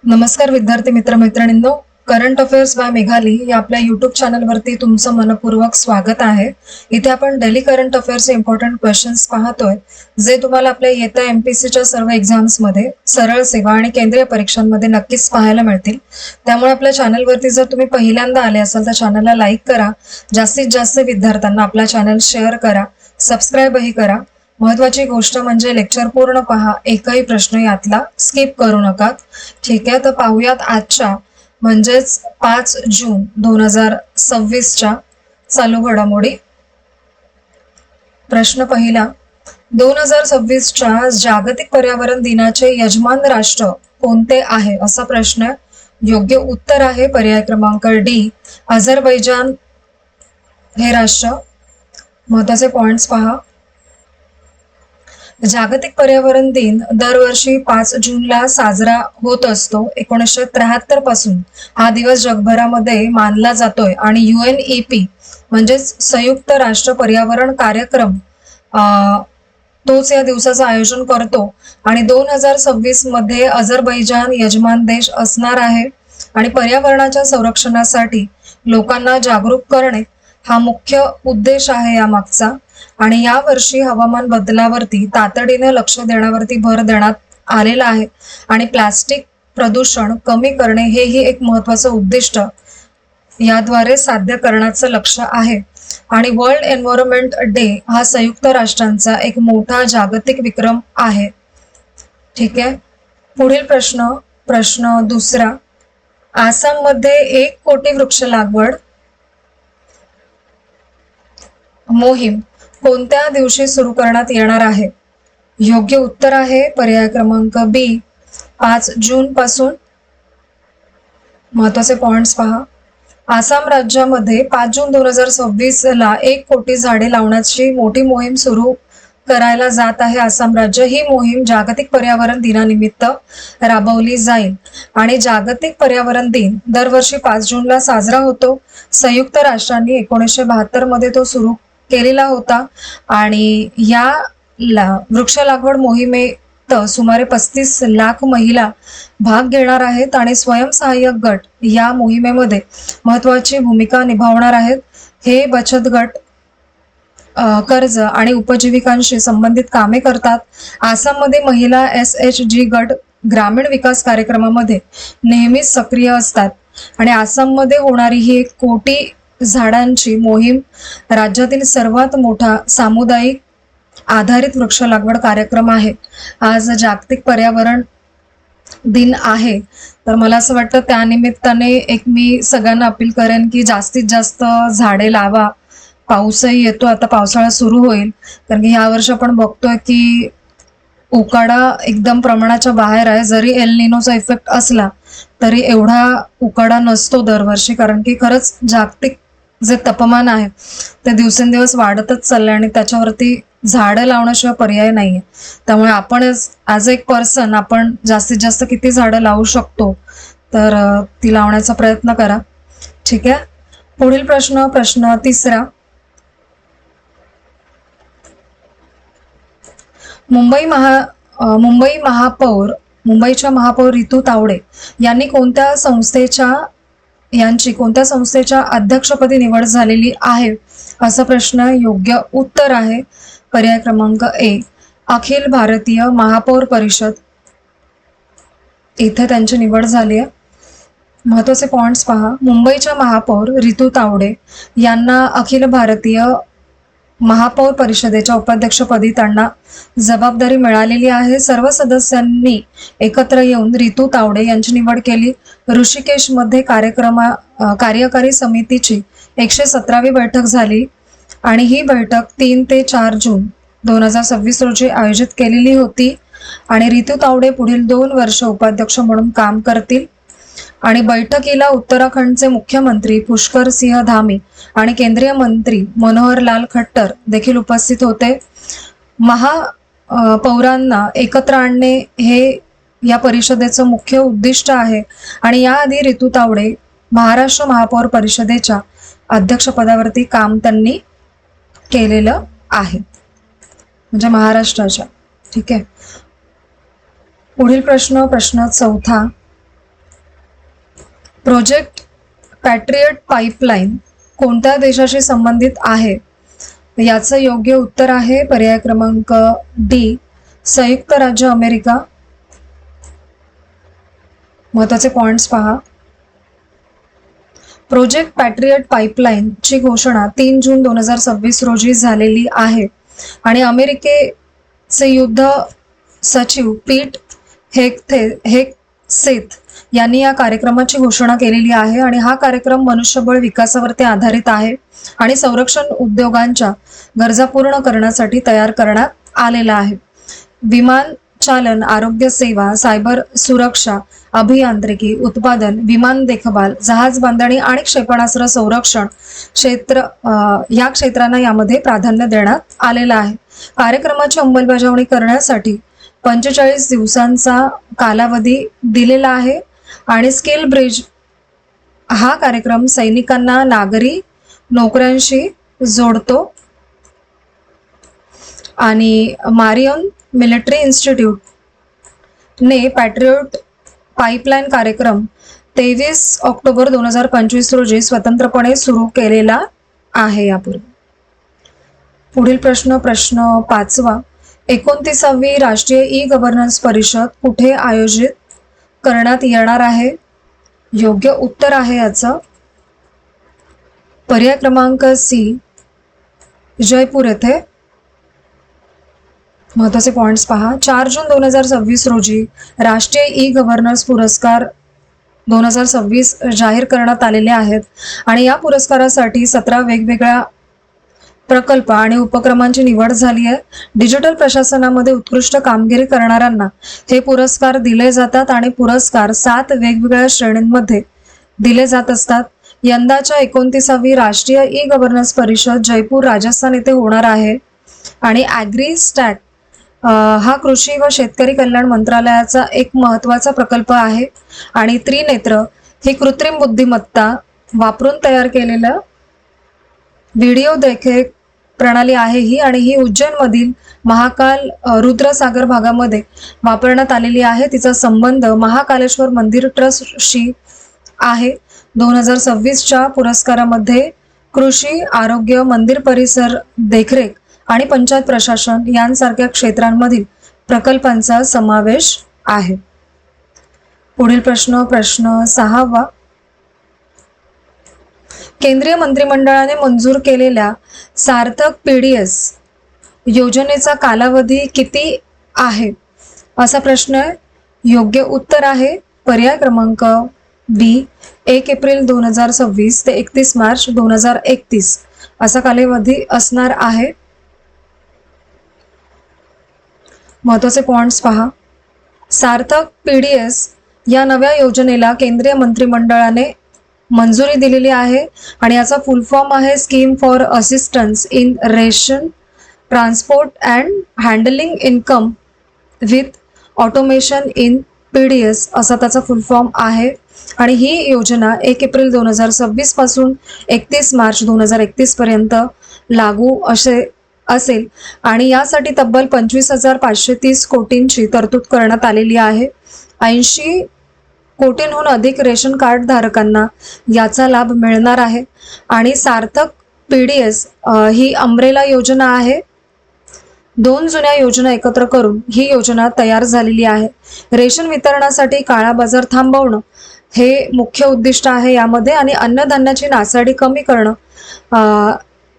नमस्कार विद्यार्थी मित्र मैत्रिणींनो, करंट अफेअर्स बाय मेघाली या आपल्या युट्यूब चॅनलवरती तुमचं मनपूर्वक स्वागत आहे. इथे आपण daily current affairs important questions पाहतोय, जे तुम्हाला आपल्या येत्या एमपीएससीच्या सर्व एक्झाम्समध्ये, सरळ सेवा आणि केंद्रीय परीक्षांमध्ये नक्कीच पाहायला मिळतील. त्यामुळे आपल्या चॅनलवरती जर तुम्ही पहिल्यांदा आले असाल तर चॅनलला लाईक करा, जास्तीत जास्त विद्यार्थ्यांना आपला चॅनल शेअर करा, सबस्क्राईबही करा. महत्वाची गोष्ट म्हणजे लेक्चर पूर्ण पहा, एकही प्रश्न यातला स्किप करू नका. ठीक आहे, तर पाहूयात आजच्या म्हणजेच 5 जून 2026च्या चालू घडामोडी. प्रश्न पहिला, 2026च्या जागतिक पर्यावरण दिनाचे यजमान राष्ट्र कोणते आहे असा प्रश्न आहे. योग्य उत्तर आहे पर्याय क्रमांक डी, अझरबैजान हे राष्ट्र. महत्वाचे पॉइंट्स पहा. जागतिक पर्यावरण दिन दरवर्षी 5 जूनला साजरा होत असतो. 1973 पासून हा दिवस जगभरामध्ये मानला जातोय आणि UNEP म्हणजेच संयुक्त राष्ट्र पर्यावरण कार्यक्रम तोच या दिवसाचं आयोजन करतो आणि 2026 मध्ये अझरबैजान यजमान देश असणार आहे. आणि पर्यावरणाच्या संरक्षणासाठी लोकांना जागरूक करणे हा मुख्य उद्देश आहे यामागचा. आणि यावर्षी हवामान बदलावरती तातडीने लक्ष देण्यावरती भर देण्यात आलेला आहे आणि प्लास्टिक प्रदूषण कमी करणे हेही एक महत्वाचं उद्दिष्ट याद्वारे साध्य करण्याचं लक्ष आहे. आणि वर्ल्ड एन्व्हायरमेंट डे हा संयुक्त राष्ट्रांचा एक मोठा जागतिक विक्रम आहे. ठीक आहे, पुढील प्रश्न दुसरा, आसाममध्ये 1 कोटी वृक्ष लागवड मोहीम कोणत्या दिवशी सुरू करण्यात येणार आहे. योग्य उत्तर आहे पर्याय क्रमांक बी, 5 जून पासून. महत्वाचे पॉइंट्स पहा. आसाम राज्यामध्ये 5 जून 2026ला 1 कोटी झाडे लावण्याची मोठी मोहीम सुरू करायला जात आहे आसाम राज्य. ही मोहीम जागतिक पर्यावरण दिनानिमित्त राबवली जाईल आणि जागतिक पर्यावरण दिन दरवर्षी 5 जूनला साजरा होतो. संयुक्त राष्ट्रांनी 1972 मध्ये तो सुरू केलेला होता आणि या वृक्ष लागवड मोहिमेत सुमारे 35 लाख महिला भाग घेणार आहेत आणि स्वयंसहाय्यक गट या मोहिमेमध्ये महत्वाची भूमिका निभावणार आहेत. हे बचत गट कर्ज आणि उपजीविकांशी संबंधित कामे करतात. आसाममध्ये महिला SHG गट ग्रामीण विकास कार्यक्रमामध्ये नेहमीच सक्रिय असतात आणि आसाममध्ये होणारी ही 1 कोटी झाडांची मोहीम राज्यातील सर्वात मोठा सामुदायिक आधारित वृक्ष लागवड कार्यक्रम आहे. आज जागतिक पर्यावरण दिन आहे, तर मला असं वाटतं त्यानिमित्ताने मी सगळ्यांना अपील करेन की जास्तीत जास्त झाडे लावा. पाऊसही येतो, आता पावसाळा सुरू होईल, कारण की ह्या वर्षी आपण बघतोय की उकाडा एकदम प्रमाणाच्या बाहेर आहे. जरी एल निनोचा इफेक्ट असला तरी एवढा उकाडा नसतो दरवर्षी, कारण की खरंच जागतिक जे तापमान आहे ते दिवसेंदिवस वाढतच चाललंय आणि त्याच्यावरती झाडं लावण्याशिवाय पर्याय नाहीये. त्यामुळे आपण ॲज एक पर्सन आपण जास्तीत जास्त किती झाडं लावू शकतो तर ती लावण्याचा प्रयत्न करा. ठीक आहे, पुढील प्रश्न तिसरा, मुंबईच्या महापौर रितू तावडे यांची कोणत्या संस्थेच्या अध्यक्षपदी निवड झालेली आहे असा प्रश्न. योग्य उत्तर आहे पर्याय क्रमांक ए, अखिल भारतीय महापौर परिषद. इथे त्यांची निवड झाली आहे. महत्वाचे पॉइंट्स पहा. मुंबईच्या महापौर रितू तावडे यांना अखिल भारतीय महापौर परिषदेच्या उपाध्यक्षपदी त्यांना जबाबदारी मिळालेली आहे. सर्व सदस्यांनी एकत्र येऊन रितू तावडे यांची निवड केली. ऋषिकेशमध्ये कार्यकारी समितीची 117वी बैठक झाली आणि ही बैठक 3 ते 4 जून 2026 रोजी आयोजित केलेली होती आणि रितू तावडे पुढील 2 वर्ष उपाध्यक्ष म्हणून काम करतील. आणि बैठकीला उत्तराखंडचे मुख्यमंत्री पुष्कर सिंह धामी आणि केंद्रीय मंत्री मनोहर लाल खट्टर देखील उपस्थित होते. महापौरांना एकत्र आणणे हे या परिषदेचं मुख्य उद्दिष्ट आहे आणि याआधी रितू तावडे महाराष्ट्र महापौर परिषदेच्या अध्यक्षपदावरती काम त्यांनी केलेलं आहे, म्हणजे महाराष्ट्राच्या. ठीक आहे, पुढील प्रश्न चौथा, प्रोजेक्ट पॅट्रियट पाईपलाईन कोणत्या देशाशी संबंधित आहे? याचं योग्य उत्तर आहे पर्याय क्रमांक डी, संयुक्त राज्य अमेरिका. महत्त्वाचे पॉइंट्स पहा. प्रोजेक्ट पॅट्रियट पाईपलाईनची घोषणा 3 जून 2026 रोजी झालेली आहे आणि अमेरिकेचे युद्ध सचिव पीट हेगसेथ यांनी या कार्यक्रमाची घोषणा केलेली आहे आणि हा कार्यक्रम मनुष्यबळ विकासावरती आधारित आहे आणि संरक्षण उद्योगांच्या गरजा पूर्ण करण्यासाठी तयार करण्यात आलेला आहे. विमान चालन, आरोग्य सेवा, सायबर सुरक्षा, अभियांत्रिकी, उत्पादन, विमान देखभाल, जहाज बांधणी आणि क्षेपणास्त्र संरक्षण या क्षेत्रांना यामध्ये प्राधान्य देण्यात आलेलं आहे. कार्यक्रमाची अंमलबजावणी करण्यासाठी 45 दिवसांचा कालावधी दिलेला आहे आणि स्किल ब्रिज हा कार्यक्रम सैनिकांना नागरी नोकऱ्यांशी जोडतो आणि मारियन मिलिटरी इन्स्टिट्यूट ने पॅट्रियट पाईपलाईन कार्यक्रम 23 ऑक्टोबर 2025 रोजी स्वतंत्रपणे सुरू केलेला आहे. यापूर्वी पुढील प्रश्न 5वा. 29वी राष्ट्रीय ई गव्हर्नन्स परिषद कुठे आयोजित करण्यात येणार आहे? योग्य उत्तर आहे याचं पर्याय क्रमांक सी, जयपूर येथे. महत्त्वाचे पॉइंट्स पहा. 4 जून 2026 रोजी राष्ट्रीय ई गव्हर्नन्स पुरस्कार 2026 जाहीर करण्यात आलेले आहेत आणि या पुरस्कारासाठी 17 वेगवेगळ्या प्रकल्प आणि उपक्रमांची निवड झाली आहे. डिजिटल प्रशासनामध्ये उत्कृष्ट कामगिरी करणाऱ्यांना हे पुरस्कार दिले जातात आणि पुरस्कार 7 वेगवेगळ्या श्रेणींमध्ये दिले जात असतात. यंदाच्या 29वी राष्ट्रीय ई गव्हर्नन्स परिषद जयपूर, राजस्थान येथे होणार आहे आणि ॲग्री स्टॅक हा कृषी व शेतकरी कल्याण मंत्रालयाचा एक महत्त्वाचा प्रकल्प आहे आणि त्रिनेत्र ही कृत्रिम बुद्धिमत्ता वापरून तयार केलेलं व्हिडिओ देखरेख प्रणाली आहे ही, आणि ही उज्जैनमधील महाकाल रुद्रसागर भागामध्ये वापरण्यात आलेली आहे. तिचा संबंध महाकालेश्वर मंदिर ट्रस्टशी आहे. 2026च्या पुरस्कारामध्ये कृषी, आरोग्य, मंदिर परिसर देखरेख आणि पंचायत प्रशासन यांसारख्या क्षेत्रांमधील प्रकल्पांचा समावेश आहे. पुढील प्रश्न 6वा. केंद्रीय मंत्रिमंडळाने मंजूर केलेल्या सार्थक PDS योजनेचा कालावधी किती आहे असा प्रश्न आहे. योग्य उत्तर आहे पर्याय क्रमांक बी, 1 एप्रिल 2026 ते 31 मार्च 2031 असा कालावधी असणार आहे. महत्त्वाचे पॉइंट्स पहा. सार्थक PDS या नव्या योजनेला केंद्रीय मंत्रिमंडळाने मंजुरी दिलेली आहे आणि याचा फुल फॉर्म आहे scheme for assistance in ration transport and handling income with automation in PDS असा त्याचा फुल फॉर्म आहे आणि ही योजना 1 एप्रिल 2026 पासून 31 मार्च 2031 पर्यंत लागू असेल आणि यासाठी तब्बल 25,530 कोटींची तरतूद करण्यात आलेली आहे. 80 कोटींहून अधिक रेशन कार्ड धारकांना याचा लाभ मिळणार आहे आणि सार्थक PDS ही अम्ब्रेला योजना आहे. 2 जुन्या योजना एकत्र करून ही योजना तयार झालेली आहे. रेशन वितरणासाठी काळा बाजार थांबवणं हे मुख्य उद्दिष्ट आहे यामध्ये आणि अन्नधान्याची नासाडी कमी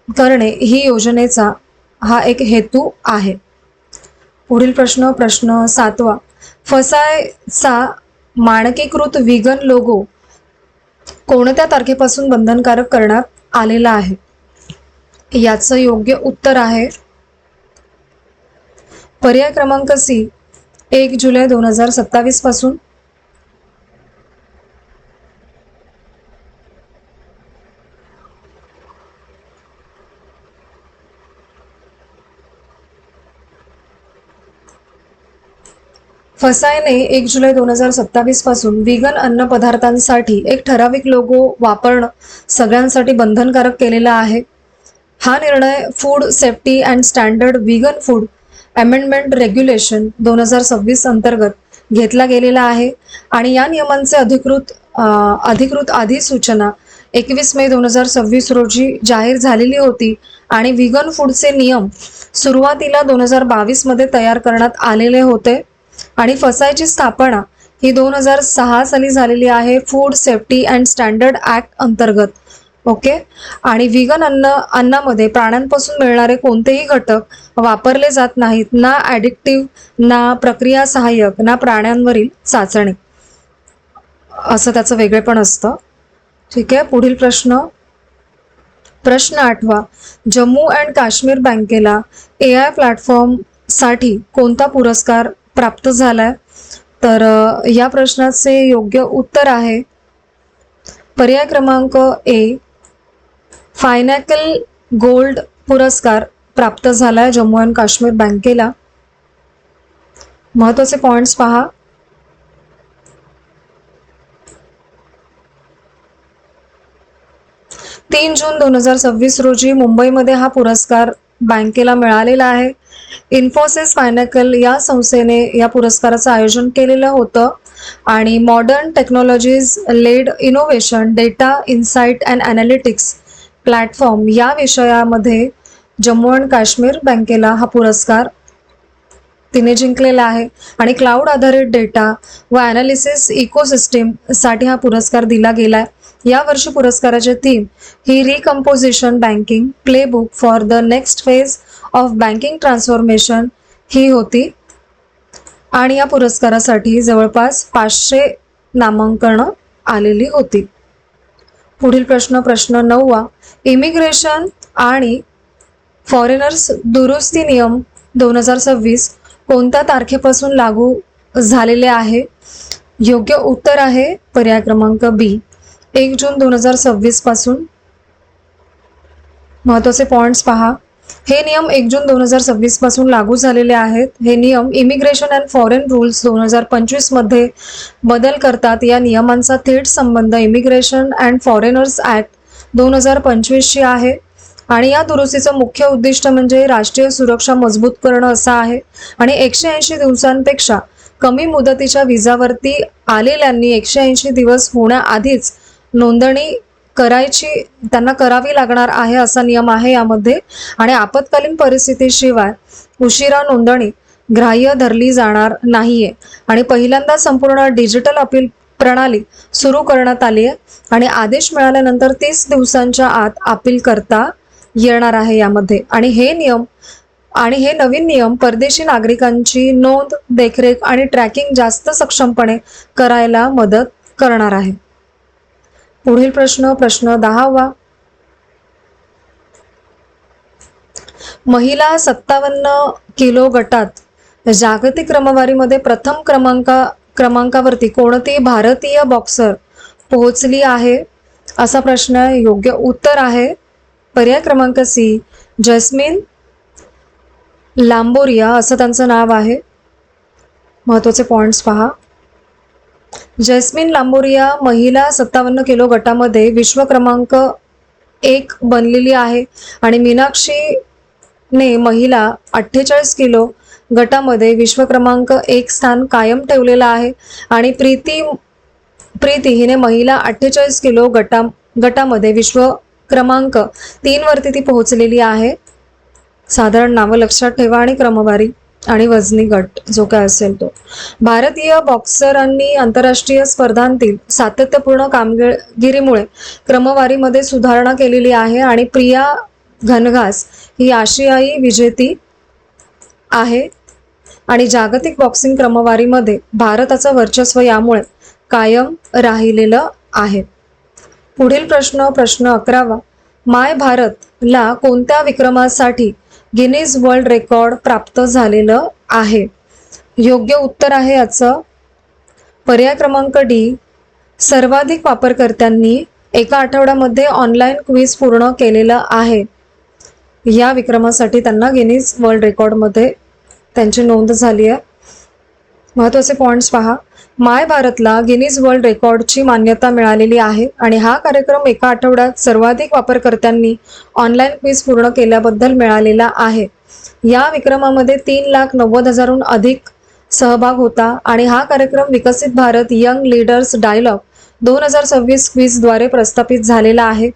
करणे ही योजनेचा हा एक हेतू आहे. पुढील प्रश्न 7वा. फसायचा मानकीकृत व्हिगन लोगो कोणत्या तारखेपासून बंधनकारक करण्यात आलेला आहे? याचं योग्य उत्तर आहे पर्याय क्रमांक सी, 1 जुलै 2027 पासून. फसायने 1 जुलै 2027 पासून व्हिगन अन्न पदार्थांसाठी एक ठराविक लोगो वापरणं सगळ्यांसाठी बंधनकारक केलेला आहे. हा निर्णय food safety and standard vegan food amendment regulation 2026 अंतर्गत घेतला गेलेला आहे आणि या नियमांचे अधिकृत अधिकृत अधिसूचना 21 मे 2026 रोजी जाहीर झालेली होती आणि व्हिगन फूडचे नियम सुरुवातीला 2022 मध्ये तयार करण्यात आलेले होते आणि फसायची स्थापना ही 2006 साली झालेली आहे food safety and standard act अंतर्गत. ओके. आणि व्हिगन अन्नामध्ये प्राण्यांपासून मिळणारे कोणतेही घटक वापरले जात नाहीत, ना ॲडिक्टिव्ह, ना प्रक्रिया सहाय्यक, ना प्राण्यांवरील चाचणी, असं त्याचं वेगळेपण असतं. ठीक आहे. पुढील प्रश्न 8वा. जम्मू अँड काश्मीर बँकेला AI प्लॅटफॉर्मसाठी कोणता पुरस्कार प्राप्त झालाय? तर या प्रश्नाचे योग्य उत्तर आहे पर्याय क्रमांक ए, फायनॅकल गोल्ड पुरस्कार प्राप्त झालाय जम्मू अँड काश्मीर बँकेला. महत्त्वाचे पॉइंट्स पहा. तीन जून 2026 रोजी मुंबईमध्ये हा पुरस्कार बँकेला मिळालेला आहे. इन्फोसिस फायनॅकल या संस्थेने या पुरस्काराचं आयोजन केलेलं होतं आणि modern technologies led innovation data insight and analytics platform या विषयामध्ये जम्मू अँड काश्मीर बँकेला हा पुरस्कार तिने जिंकलेला आहे आणि क्लाउड आधारित डेटा व ॲनालिसिस इकोसिस्टीमसाठी हा पुरस्कार दिला गेलाय. यावर्षी पुरस्काराची थीम ही recomposition banking playbook for the next phase of banking transformation ही होती आणि या पुरस्कारासाठी जवळपास 500 नामांकनं आलेली होती. पुढील प्रश्न 9वा. इमिग्रेशन आणि फॉरेनर्स दुरुस्ती नियम 2026 कोणत्या तारखेपासून लागू झालेले आहे? योग्य उत्तर आहे पर्याय क्रमांक बी, 1 जून 2026 पासून. महत्त्वाचे पॉइंट्स पहा. हे नियम 1 जून 2026 पासून लागू झालेले आहेत. हे नियम इमिग्रेशन अँड फॉरेन रूल्स 2025 मध्ये बदल करतात. या नियमांचा थेट संबंध इमिग्रेशन अँड फॉरेनर्स ऍक्ट 2025शी आहे आणि या दुरुस्तीचं मुख्य उद्दिष्ट म्हणजे राष्ट्रीय सुरक्षा मजबूत करणं असं आहे आणि 180 दिवसांपेक्षा कमी मुदतीच्या विजावरती आलेल्यांनी 180 दिवस होण्याआधीच नोंदणी त्यांना करावी लागणार आहे असा नियम आहे यामध्ये आणि आपत्कालीन परिस्थितीशिवाय उशिरा नोंदणी ग्राह्य धरली जाणार नाहीये आणि पहिल्यांदा संपूर्ण डिजिटल अपील प्रणाली सुरू करण्यात आली आहे आणि आदेश मिळाल्यानंतर 30 दिवसांच्या आत अपील करता येणार आहे यामध्ये. आणि हे नवीन नियम परदेशी नागरिकांची नोंद, देखरेख आणि ट्रॅकिंग जास्त सक्षमपणे करायला मदत करणार आहे. पुढील प्रश्न 10वा. महिला 57 किलो गटात जागतिक क्रमवारीमध्ये प्रथम क्रमांकावरती कोणती भारतीय बॉक्सर पोहोचली आहे असा प्रश्न आहे. योग्य उत्तर आहे पर्याय क्रमांक सी, जैस्मिन लांबोरिया असं त्यांचं नाव आहे. महत्त्वाचे पॉइंट्स पहा. जैस्मिन लांबोरिया महिला 57 किलो गटामध्ये विश्व क्रमांक 1 बनलेली आहे आणि मीनाक्षीने महिला 48 किलो गटामध्ये विश्व क्रमांक 1 स्थान कायम ठेवलेलं आहे आणि प्रीती हिने महिला 48 किलो गटामध्ये विश्व क्रमांक 3 वरती ती पोहोचलेली आहे. साधारण नावं लक्षात ठेवा आणि क्रमवारी आणि वजनी गट जो काय असेल तो. भारतीय बॉक्सरांनी आंतरराष्ट्रीय स्पर्धांतील सातत्यपूर्ण कामगिरीमुळे क्रमवारीमध्ये सुधारणा केलेली आहे आणि प्रिया घनघास ही आशियाई विजेती आहे आणि जागतिक बॉक्सिंग क्रमवारीमध्ये भारताचं वर्चस्व यामुळे कायम राहिलेलं आहे. पुढील प्रश्न 11वा. माय भारतला कोणत्या विक्रमासाठी गिनीज वर्ल्ड रेकॉर्ड प्राप्त झालेलं आहे? योग्य उत्तर आहे याचं पर्याय क्रमांक डी, सर्वाधिक वापरकर्त्यांनी एका आठवड्यामध्ये ऑनलाईन क्विज पूर्ण केलेलं आहे. या विक्रमासाठी त्यांना गिनीज वर्ल्ड रेकॉर्डमध्ये त्यांची नोंद झाली आहे. महत्त्वाचे पॉइंट्स पहा. माय भारतला गिनीज वर्ल्ड रेकॉर्डची मान्यता मिळालेली आहे आणि हा कार्यक्रम एका आठवड्यात सर्वाधिक वापरकर्त्यांनी ऑनलाईन क्विज पूर्ण केल्याबद्दल मिळालेला आहे. या विक्रमामध्ये 3,90,000हून अधिक सहभाग होता आणि हा कार्यक्रम विकसित भारत यंग लीडर्स डायलॉग 2026 क्विझद्वारे प्रस्थापित झालेला आहे.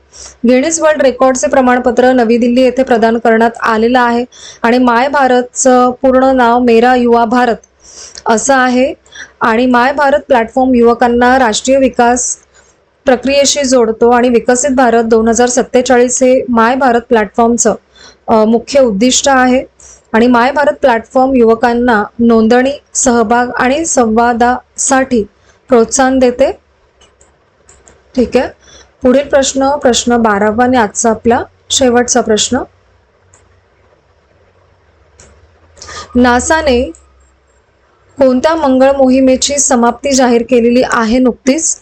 गिनीज वर्ल्ड रेकॉर्डचे प्रमाणपत्र नवी दिल्ली येथे प्रदान करण्यात आलेलं आहे आणि माय भारतचं पूर्ण नाव मेरा युवा भारत असं आहे. आणि माय भारत प्लॅटफॉर्म युवकांना राष्ट्रीय विकास प्रक्रियेशी जोडतो आणि विकसित भारत 2047 हे माय भारत प्लॅटफॉर्मचं मुख्य उद्दिष्ट आहे. आणि माय भारत प्लॅटफॉर्म युवकांना नोंदणी, सहभाग आणि संवादासाठी प्रोत्साहन देते. ठीक आहे. पुढील प्रश्न 12वा आणि आजचा आपला शेवटचा प्रश्न. नासाने कोणत्या मंगळ मोहिमेची समाप्ती जाहीर केलेली आहे नुकतीच?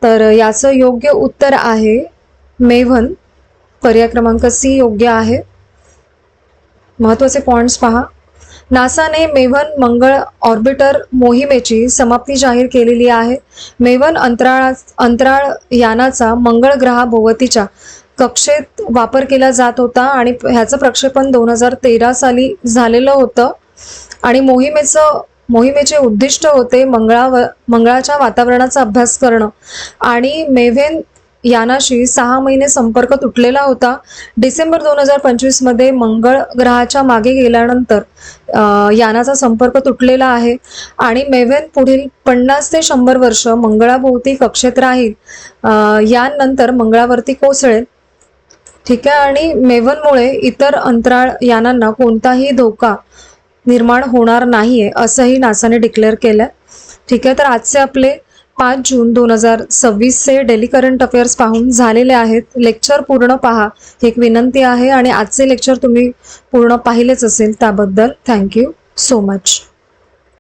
तर याचं योग्य उत्तर आहे मेव्हन. पर्याय क्रमांक सी योग्य आहे. महत्त्वाचे पॉइंट्स पहा. नासाने मेव्हन मंगळ ऑर्बिटर मोहिमेची समाप्ती जाहीर केलेली आहे. मेव्हन अंतराळ यानाचा मंगळ ग्रहाभोवतीच्या कक्षेत वापर केला जात होता आणि ह्याचं प्रक्षेपण 2013 साली झालेलं होतं. आणि मोहिमेचे उद्दिष्ट होते मंगळाच्या वातावरणाचा अभ्यास करणं. आणि मेव्हन यानाशी 6 महिने संपर्क तुटलेला होता. डिसेंबर 2025 मध्ये मंगळ ग्रहाच्या मागे गेल्यानंतर यानाचा संपर्क तुटलेला आहे आणि मेव्हन पुढील 50 ते 100 वर्ष मंगळाभोवती कक्षेत राहील. यानंतर मंगळावरती कोसळेल. ठीक आहे. आणि मेव्हनमुळे इतर अंतराळ यानांना कोणताही धोका निर्माण होणार नाहीये असंही नासाने डिक्लेअर केलंय. ठीक आहे. तर आजचे आपले 5 जून 2026चे डेली करंट अफेअर्स पाहून झालेले आहेत. लेक्चर पूर्ण पहा ही एक विनंती आहे आणि आजचे लेक्चर तुम्ही पूर्ण पाहिलेच असेल त्याबद्दल थँक्यू सो मच.